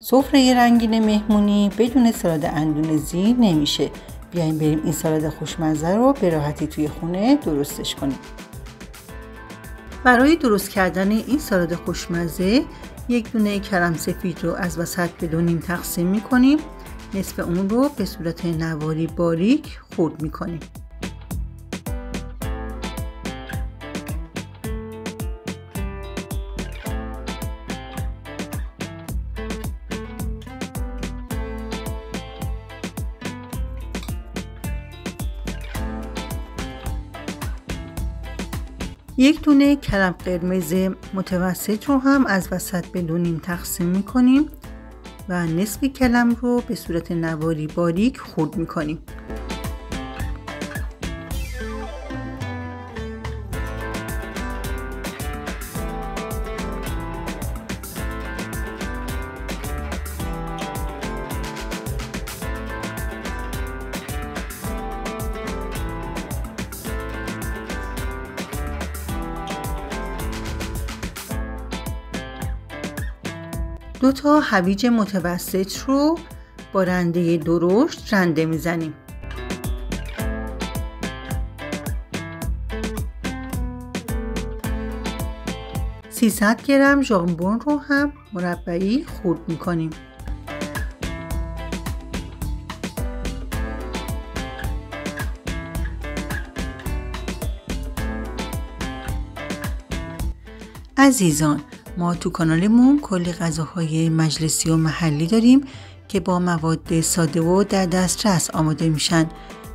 سفره رنگین مهمونی بدون سالاد اندونزی نمیشه. بیایم بریم این سالاد خوشمزه رو به راحتی توی خونه درستش کنیم. برای درست کردن این سالاد خوشمزه یک دونه کلم سفید رو از وسط به دو نیم تقسیم میکنیم. نصف اون رو به صورت نواری باریک خرد میکنیم. یک دونه کلم قرمز متوسط رو هم از وسط به دو نیم تقسیم میکنیم و نصف کلم رو به صورت نواری باریک خرد میکنیم. دو تا هویج متوسط رو با رنده درشت رنده میزنیم. - 300 گرم ژامبون رو هم مربعی خرد میکنیم. عزیزان، ما تو کانالمون کلی غذاهای مجلسی و محلی داریم که با مواد ساده و در دسترس آماده میشن.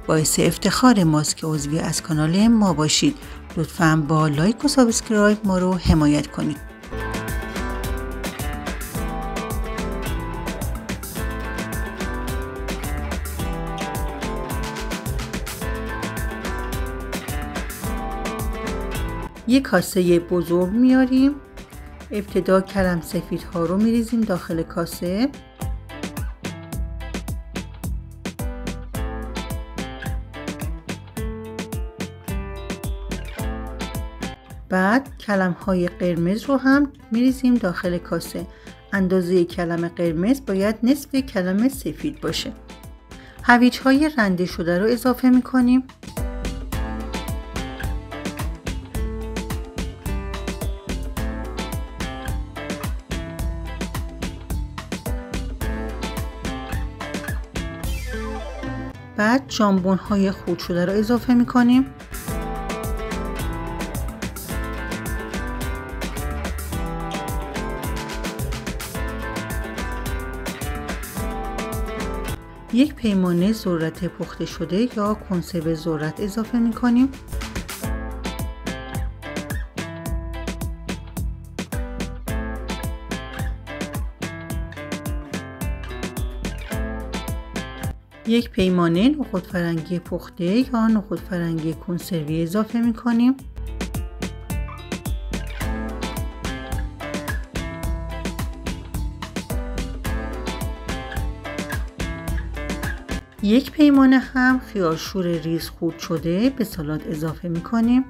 باعث افتخار ماست که عضوی از کانال ما باشید. لطفاً با لایک و سابسکرایب ما رو حمایت کنید. یک کاسه بزرگ میاریم. ابتدا کلم سفید ها رو میریزیم داخل کاسه. بعد کلم های قرمز رو هم میریزیم داخل کاسه. اندازه کلم قرمز باید نصف کلم سفید باشه. هویج های رنده شده رو اضافه میکنیم. بعد ژامبون های خرد شده رو اضافه میکنیم. یک پیمانه ذرت پخته شده یا کنسرو ذرت اضافه میکنیم. یک پیمانه نخود فرنگی پخته یا نخود فرنگی کنسروی اضافه میکنیم. یک پیمانه هم خیارشور ریز خرد شده به سالاد اضافه میکنیم.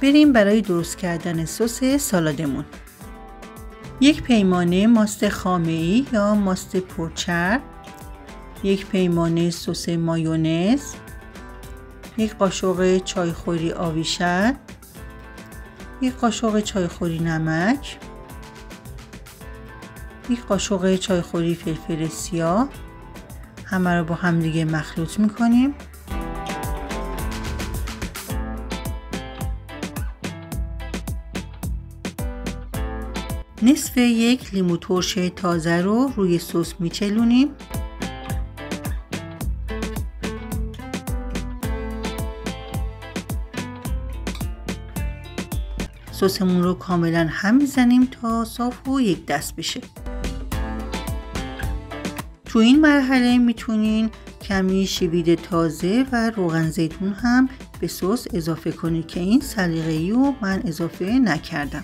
بریم برای درست کردن سس سالادمون. یک پیمانه ماست خامه‌ای یا ماست پرچرب، یک پیمانه سس مایونز، یک قاشق چایخوری آویشر، یک قاشق چایخوری نمک، یک قاشق چایخوری فلفل سیاه. همه رو با هم دیگه مخلوط میکنیم. نصف یک لیمو ترش تازه رو روی سس میچلونیم. سسمون رو کاملا هم میزنیم تا صاف و یک دست بشه. تو این مرحله میتونین کمی شوید تازه و روغن زیتون هم به سس اضافه کنید که این سلیقه‌ای رو من اضافه نکردم.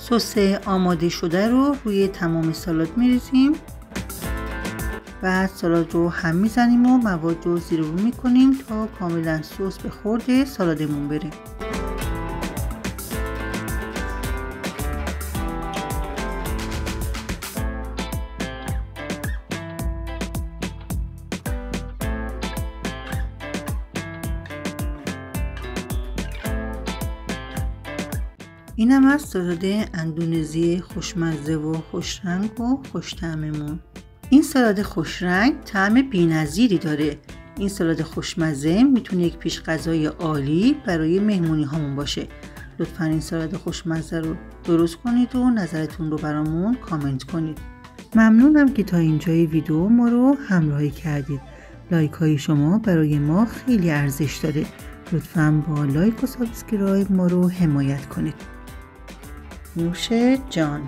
سس آماده شده رو روی تمام سالاد میریزیم. بعد سالاد رو هم میزنیم و مواد رو زیر و رو میکنیم تا کاملا سس به خورد سالادمون بره. اینم از سالاد اندونزی خوشمزه و خوشرنگ و خوش‌طعممون. این سالاد خوشرنگ طعم بی‌نظیری داره. این سالاد خوشمزه میتونه یک پیش غذای عالی برای مهمونی هامون باشه. لطفاً این سالاد خوشمزه رو درست کنید و نظرتون رو برامون کامنت کنید. ممنونم که تا اینجای ویدیو ما رو همراهی کردید. لایک های شما برای ما خیلی ارزش داره. لطفاً با لایک و سابسکرایب ما رو حمایت کنید. نوش جان.